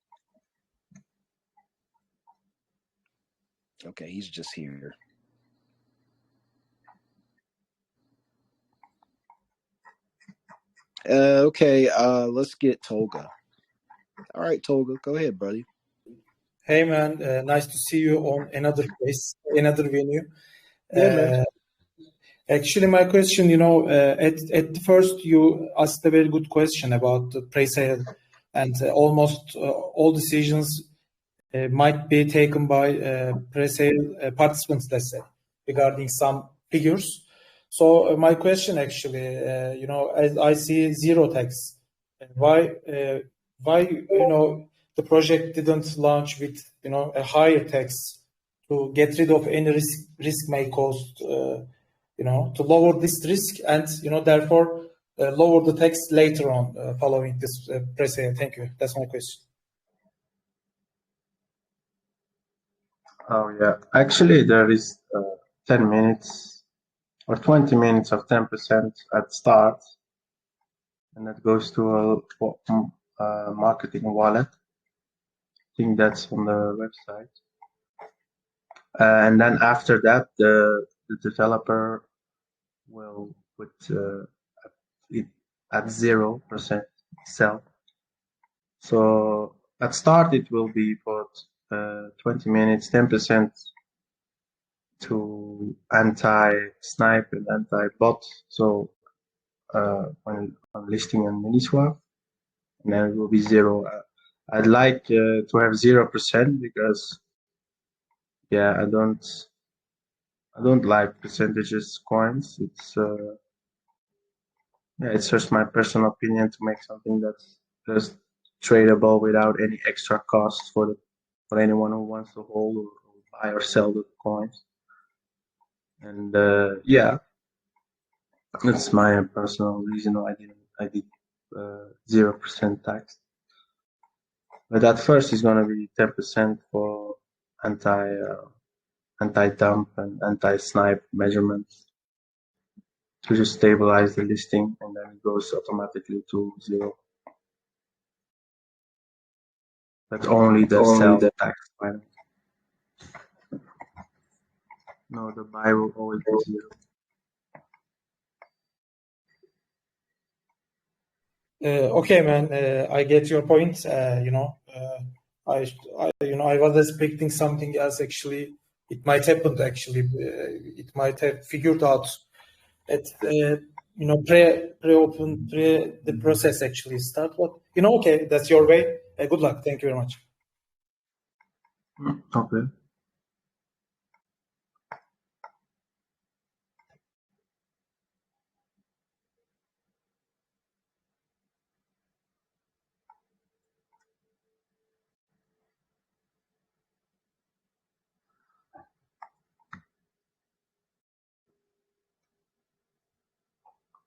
Okay, he's just here. Okay, let's get Tolga. All right, Tolga, go ahead, buddy. Hey man, nice to see you on another place, another venue. Yeah, man. Actually, my question, at the first you asked a very good question about the pre-sale, and almost all decisions might be taken by pre-sale participants, let's say, regarding some figures. So my question actually, as I see zero tax, why the project didn't launch with a higher tax to get rid of any risk may cost, to lower this risk and therefore lower the tax later on following this pre-sale. Thank you. That's my question. Oh yeah, actually there is 10 minutes or 20 minutes of 10% at start, and that goes to a marketing wallet. I think that's on the website. And then after that, the developer will put it at 0% sell. So at start it will be for 20 minutes, 10% to anti-snipe and anti-bot. So when I'm listing on Uniswap, and then it will be zero. I'd like to have 0% because I don't like percentages coins. It's just my personal opinion to make something that's just tradable without any extra costs for anyone who wants to hold or buy or sell the coins. And that's my personal reason why I did 0% tax. But at first it's gonna be 10% for anti-dump and anti-snipe measurements to just stabilize the listing, and then it goes automatically to 0. But only the sell tax finance. No, the buy will always be 0. Okay, man. I get your point. I was expecting something else. Actually, it might happen. Actually, it might have figured out at pre-open the process actually start. But okay, that's your way. Good luck. Thank you very much. Okay.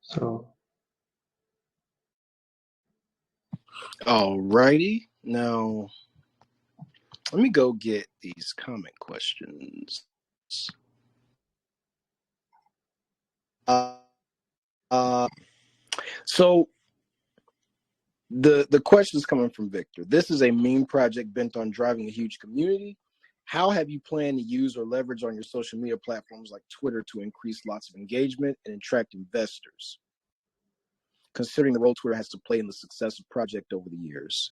So, Alrighty. Now, let me go get these comment questions. So the question is coming from Victor. This is a meme project bent on driving a huge community. How have you planned to use or leverage on your social media platforms like Twitter to increase lots of engagement and attract investors, considering the role Twitter has to play in the success of project over the years?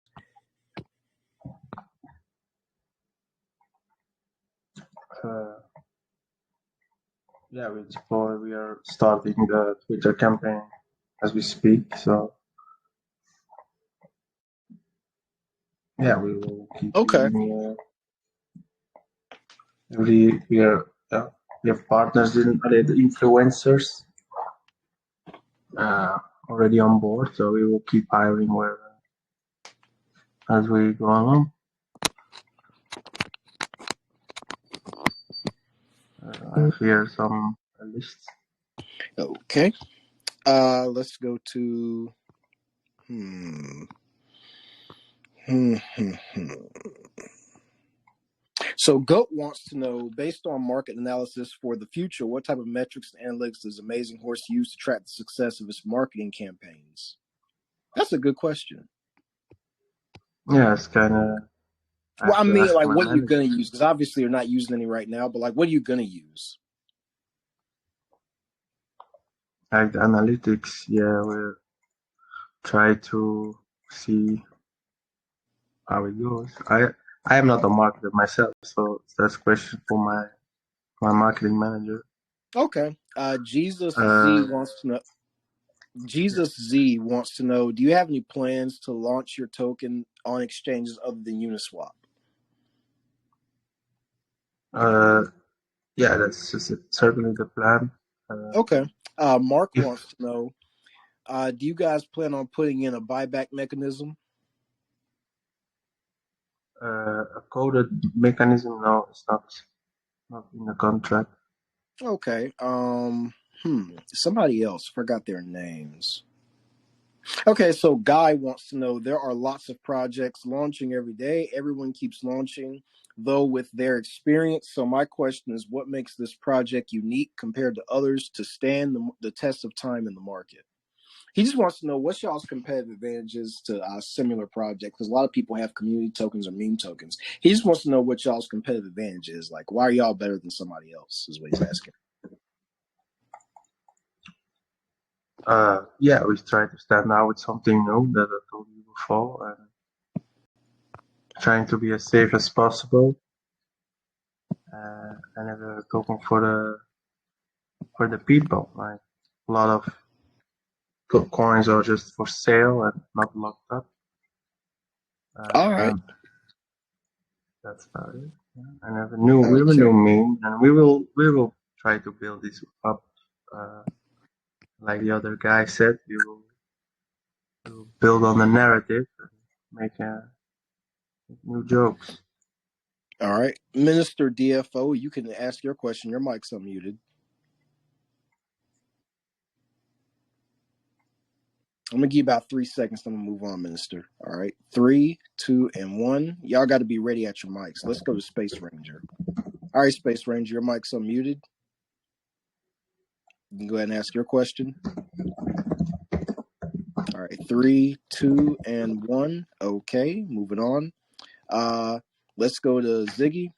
Yeah, we are starting the Twitter campaign as we speak. So yeah, we will keep Okay. doing. We have partners in the influencers already on board, so we will keep hiring as we go along. I have here some lists. Okay. Let's go to So Goat wants to know, based on market analysis for the future, what type of metrics and analytics does Amazing Horse use to track the success of its marketing campaigns? That's a good question. Yeah, it's kind of. Well, I mean, like, what are you gonna use? Because obviously you're not using any right now, but like, what are you gonna use? Like the analytics, yeah, we'll try to see how it goes. I am not a marketer myself, so that's a question for my marketing manager. Okay. Jesus Z wants to know, do you have any plans to launch your token on exchanges other than Uniswap? Yeah, that's certainly the plan. Okay. Mark wants to know, do you guys plan on putting in a buyback mechanism? A coded mechanism? No, it's not in the contract. Okay. Somebody else forgot their names. Okay, so Guy wants to know, there are lots of projects launching every day. Everyone keeps launching, though, with their experience. So my question is, what makes this project unique compared to others to stand the test of time in the market? He just wants to know, what's y'all's competitive advantages to similar projects? Because a lot of people have community tokens or meme tokens. He just wants to know what y'all's competitive advantage is. Like, why are y'all better than somebody else, is what he's asking. Yeah, we try to stand out with something new that I told you before, and trying to be as safe as possible. And have a token for the people. Like a lot of coins are just for sale and not locked up. All right. That's about it. Yeah. And have we have a new meme, and we will try to build this up. Like the other guy said, we will build on the narrative and make new jokes. All right. Minister DFO, you can ask your question. Your mic's unmuted. I'm going to give you about 3 seconds. I'm going to move on, Minister. All right. 3, 2, and 1. Y'all got to be ready at your mics. Let's go to Space Ranger. All right, Space Ranger, your mic's unmuted. You can go ahead and ask your question. All right. 3, 2, and 1. Okay. Moving on. Let's go to Ziggy.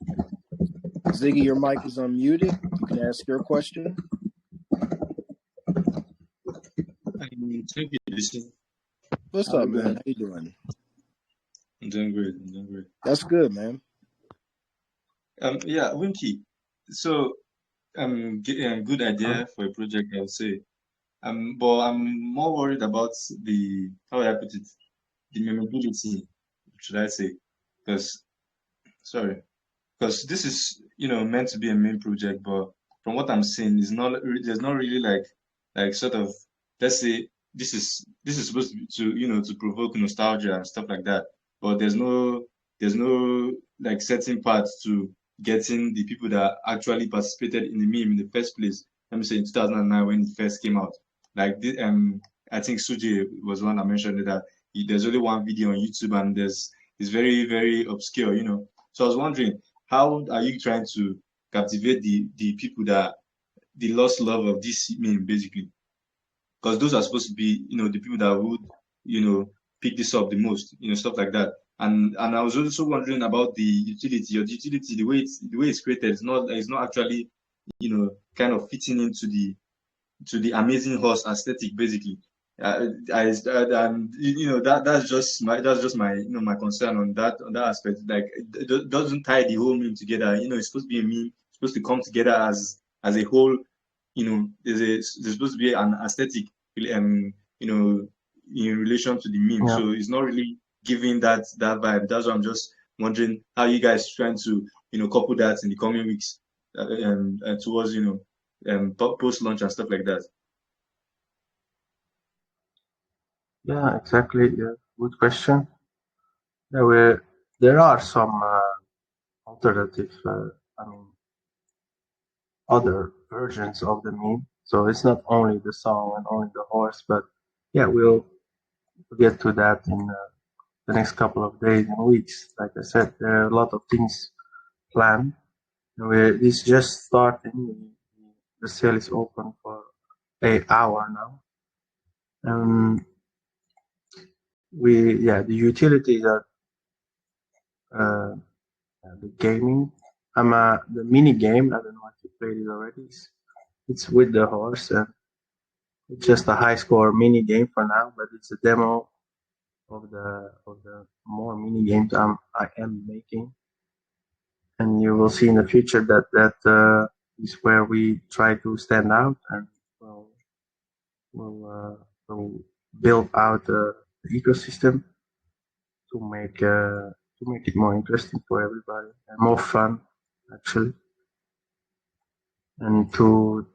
Ziggy, your mic is unmuted. You can ask your question. Thank you, Lucy. What's up, man? How you doing? I'm doing great. That's good, man. Yeah, Winky. So, good idea for a project, I would say. But I'm more worried about how I put it, the memorability, should I say? Because this is, meant to be a main project, but from what I'm seeing, there's not really like sort of, let's say this is supposed to be to provoke nostalgia and stuff like that, but there's no like certain parts to getting the people that actually participated in the meme in the first place. Let me say in 2009 when it first came out. Like I think Suji was one that mentioned that there's only one video on YouTube and it's very, very obscure, So I was wondering, how are you trying to captivate the people that the lost love of this meme, basically? Because those are supposed to be, the people that would, pick this up the most, stuff like that. And I was also wondering about the utility. Or the utility, the way it's created, is not actually, kind of fitting into the Amazing Horse aesthetic, basically. That's just my my concern on that aspect. Like it doesn't tie the whole meme together. It's supposed to be a meme supposed to come together as a whole. You know, there's supposed to be an aesthetic, you know, in relation to the meme. Yeah. So it's not really giving that vibe. That's why I'm just wondering how you guys trying to, you know, couple that in the coming weeks, towards, you know, post launch and stuff like that. Yeah, exactly. Yeah, good question. There are some alternative, I mean, other versions of the meme. So it's not only the song and only the horse, but yeah, we'll get to that in the next couple of days and weeks. Like I said, there are a lot of things planned. It's just starting. The sale is open for an hour now. The utilities are the gaming. The mini game. I don't know if you played it already. It's with the horse, and it's just a high score mini game for now. But it's a demo of the more mini games I am making, and you will see in the future that is where we try to stand out, and we'll build out the ecosystem to make it more interesting for everybody and more fun, actually, and to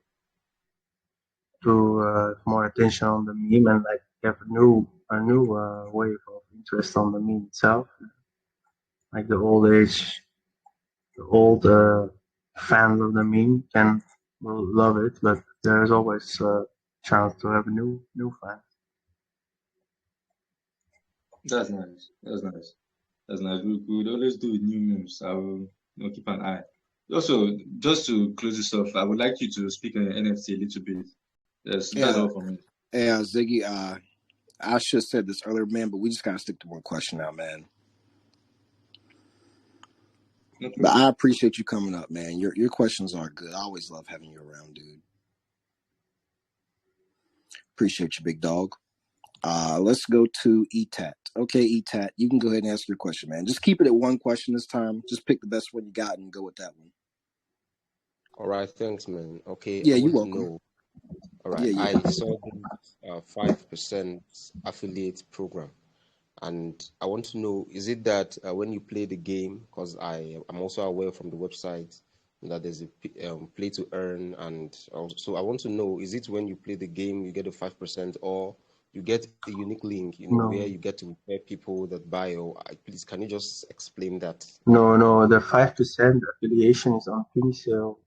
more attention on the meme and like have a new wave of interest on the meme itself. Like the old fans of the meme will love it, but there's always a chance to have new fans. That's nice. That's nice. That's nice. We would always do with new memes. I will, you know, keep an eye. Also, just to close this off, I would like you to speak on NFT a little bit. That's all for me. Yeah, Ziggy, I should have said this earlier, man, but we just gotta stick to one question now, man. No But problem. I appreciate you coming up, man. Your questions are good. I always love having you around, dude. Appreciate you, big dog. Let's go to ETAT. Okay, ETAT, you can go ahead and ask your question, man. Just keep it at one question this time. Just pick the best one you got and go with that one. All right, thanks, man. Okay, Yeah, I you're want to welcome. know. All right, Yeah. I saw the 5% affiliate program, and I want to know, is it that when you play the game, because I'm also aware from the website that there's a play to earn, and also I want to know, is it when you play the game you get a 5%, or you get a unique link, you know, No. where you get to refer people that buy? Or please, can you just explain that? No, the 5% affiliation is on Pincel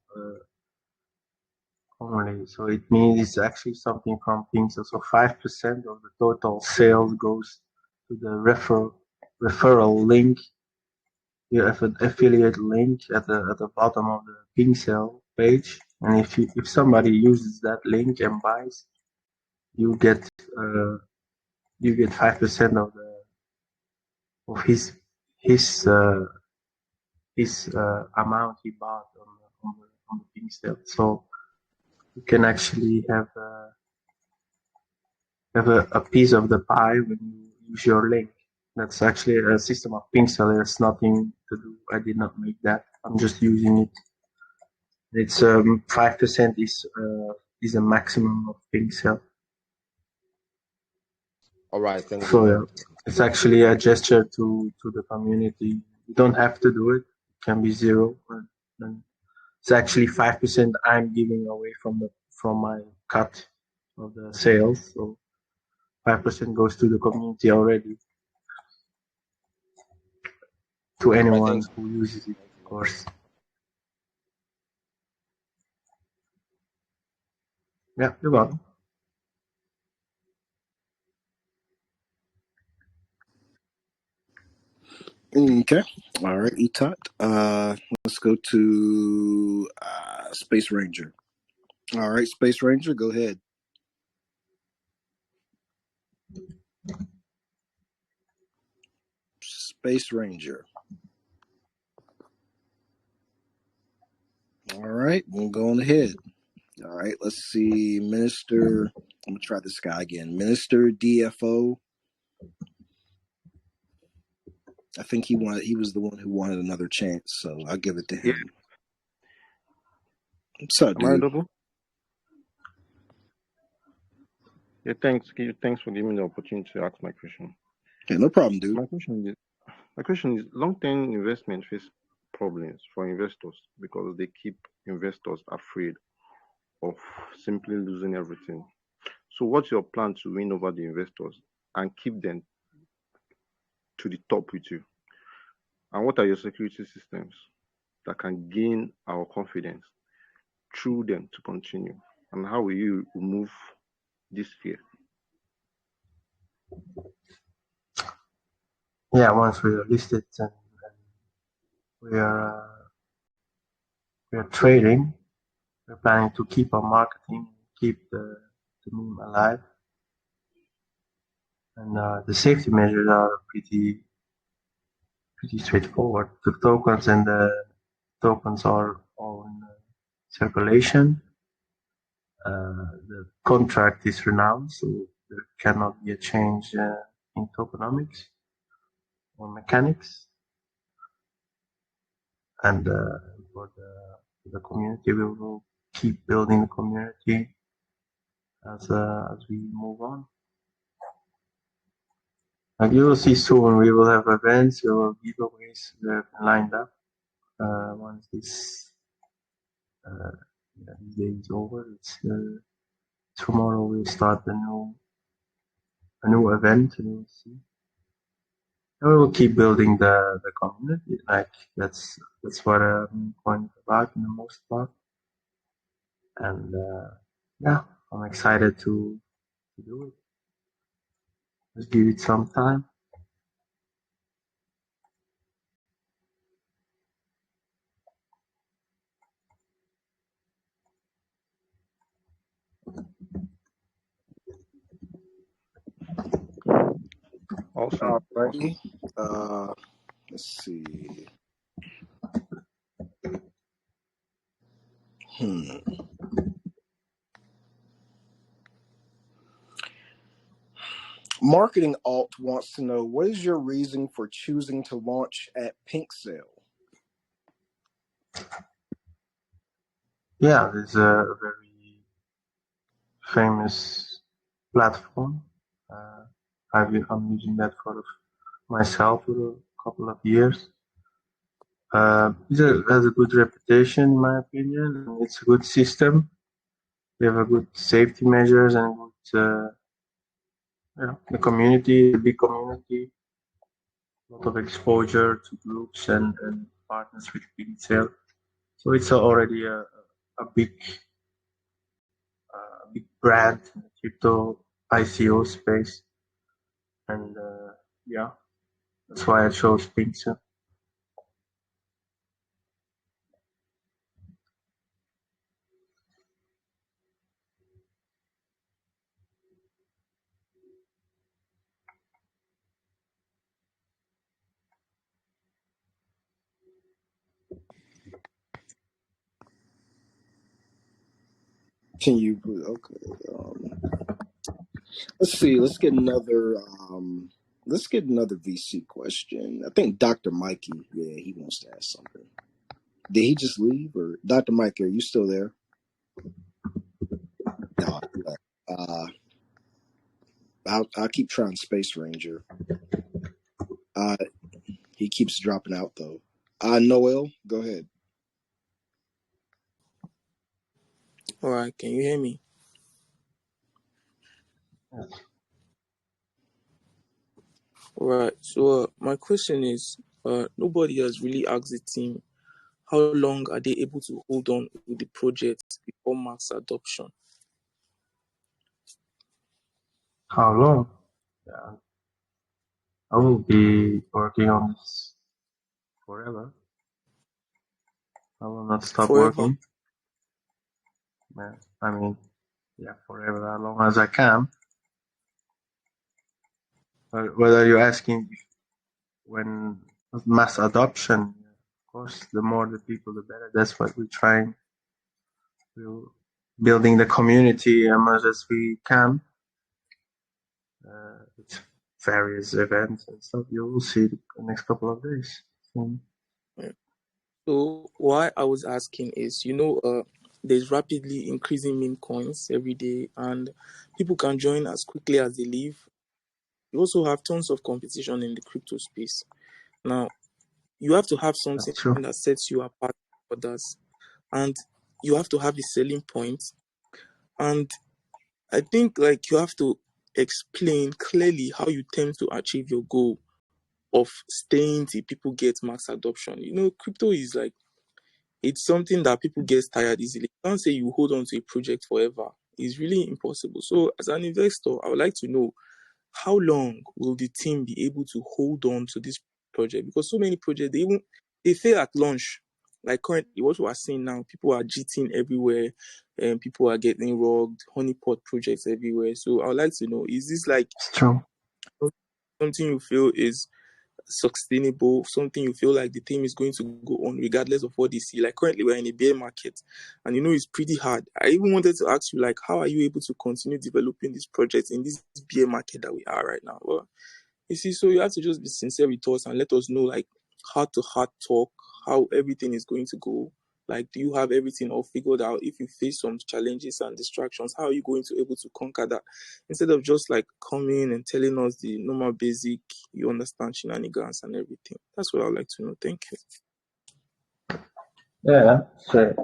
only. So it means it's actually something from Pincel. So 5% of the total sales goes to the referral link. You have an affiliate link at the bottom of the Pincel page, and if somebody uses that link and buys, you get 5% of his amount he bought on the Pincel. So you can actually have a piece of the pie when you use your link. That's actually a system of Pincel. There's nothing to do. I did not make that. I'm just using it. It's 5% is a maximum of Pincel. All right, thank So you. it's actually a gesture to the community. You don't have to do it. It can be 0. It's actually 5% I'm giving away from my cut of the sales. So 5% goes to the community already. To anyone who uses it, of course. Yeah, you're welcome. Okay. All right, ETAT. Let's go to Space Ranger. All right, Space Ranger, go ahead. Space Ranger. All right, we'll go on ahead. All right, let's see. Minister, I'm going to try this guy again. Minister DFO. I think he was the one who wanted another chance, so I'll give it to him. What's up, Am I dude? audible? Yeah, thanks. Thanks for giving me the opportunity to ask my question. Yeah, no problem, dude. My question is long-term investment face problems for investors because they keep investors afraid of simply losing everything. So what's your plan to win over the investors and keep them to the top with you? And what are your security systems that can gain our confidence through them to continue? And how will you remove this fear? Yeah, once we are listed and we are trading, we're planning to keep our marketing, keep the meme alive, and the safety measures are pretty straightforward. The tokens are all in circulation. The contract is renounced, so there cannot be a change in tokenomics or mechanics. And for the community, we will keep building the community as we move on. Like you will see soon, we will have events, we will have giveaways lined up. Once this day is over, tomorrow we'll start a new event, and we'll see. And we will keep building the community. Like that's what I'm going about in the most part. And yeah, I'm excited to do it. Just give it some time. Awesome. Alrighty. Let's see. Marketing Alt wants to know, what is your reason for choosing to launch at PinkSale? Yeah, there's a very famous platform. I'm using that for myself for a couple of years. It has a good reputation, in my opinion. It's a good system. We have a good safety measures and good, the community, a big community, a lot of exposure to groups and partners with PinkSale. So it's already a big brand in the crypto ICO space, and yeah, that's why I chose PinkSale. Can you? Okay. Let's see. Let's get another VC question. I think Dr. Mikey. Yeah, he wants to ask something. Did he just leave, or Dr. Mikey? Are you still there? No. I'll keep trying Space Ranger. He keeps dropping out though. Noel, go ahead. All right, can you hear me? Yes. All right, so my question is, nobody has really asked the team, how long are they able to hold on with the project before mass adoption? How long? Yeah, I will be working on this forever. I will not stop Forever? working. I mean, yeah, forever, as long as I can. Whether you're asking when mass adoption, of course, the more the people, the better. That's what we're trying. We're building the community as much as we can. With various events and stuff. You will see the next couple of days. Yeah. So why I was asking is, there's rapidly increasing meme coins every day, and people can join as quickly as they leave. You also have tons of competition in the crypto space. Now, you have to have something That's true. that sets you apart from others, and you have to have a selling point. And I think like you have to explain clearly how you tend to achieve your goal of staying till people get mass adoption. You know, crypto is like, it's something that people get tired easily. You can't say you hold on to a project forever. It's really impossible. So as an investor, I would like to know, how long will the team be able to hold on to this project? Because so many projects, they fail at launch. Like currently, what we are seeing now, people are cheating everywhere, and people are getting robbed, honeypot projects everywhere. So I would like to know, is this like It's true. something you feel is sustainable, something you feel like the team is going to go on regardless of what they see? Like currently we're in a bear market, and you know it's pretty hard. I even wanted to ask you, like, how are you able to continue developing this project in this bear market that we are right now? Well, you see, so you have to just be sincere with us and let us know, like, heart to heart talk, how everything is going to go. Like, do you have everything all figured out? If you face some challenges and distractions, how are you going to able to conquer that? Instead of just like coming and telling us the normal basic, you understand, shenanigans and everything. That's what I'd like to know. Thank you. Yeah, so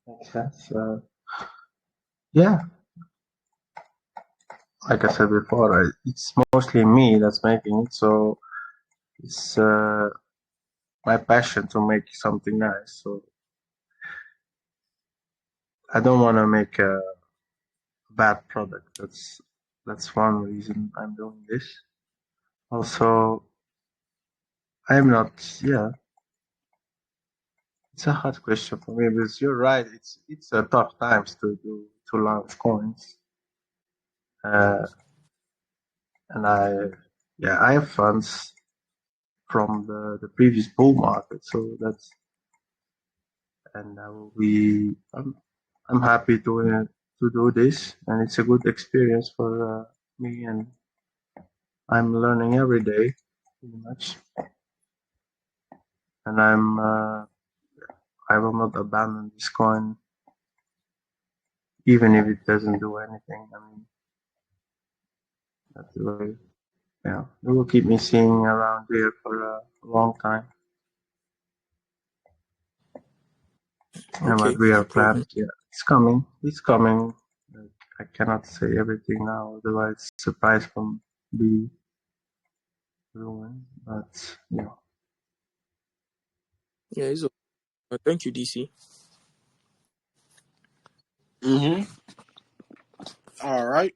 makes sense. Yeah, like I said before, it's mostly me that's making it, so it's my passion to make something nice. So I don't want to make a bad product. That's one reason I'm doing this. Also, I'm not. Yeah, it's a hard question for me because you're right. It's a tough times to launch coins. And I have funds from the previous bull market, so that's, and I will be. I'm happy to do this, and it's a good experience for me, and I'm learning every day, pretty much. And I will not abandon this coin, even if it doesn't do anything. I mean, that's the way. Yeah, it will keep me seeing around here for a long time. And what Okay, we no are problem. planning, yeah, it's coming. It's coming. Like, I cannot say everything now, otherwise the price will be ruined. But yeah, Yeah, it's okay. Thank you, DC. All right.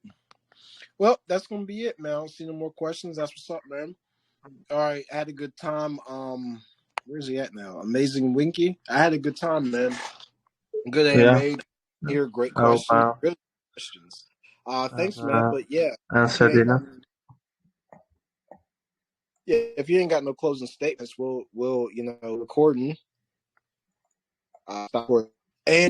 Well, that's gonna be it, man. I don't see no more questions. That's what's up, man. All right, I had a good time. Where's he at now? Amazing Winky. I had a good time, man. Good yeah. AMA here. Great I hope questions. Really good questions. Thanks, man. But yeah, if you answered ain't got, enough. if you ain't got no closing statements, we'll recording. Stop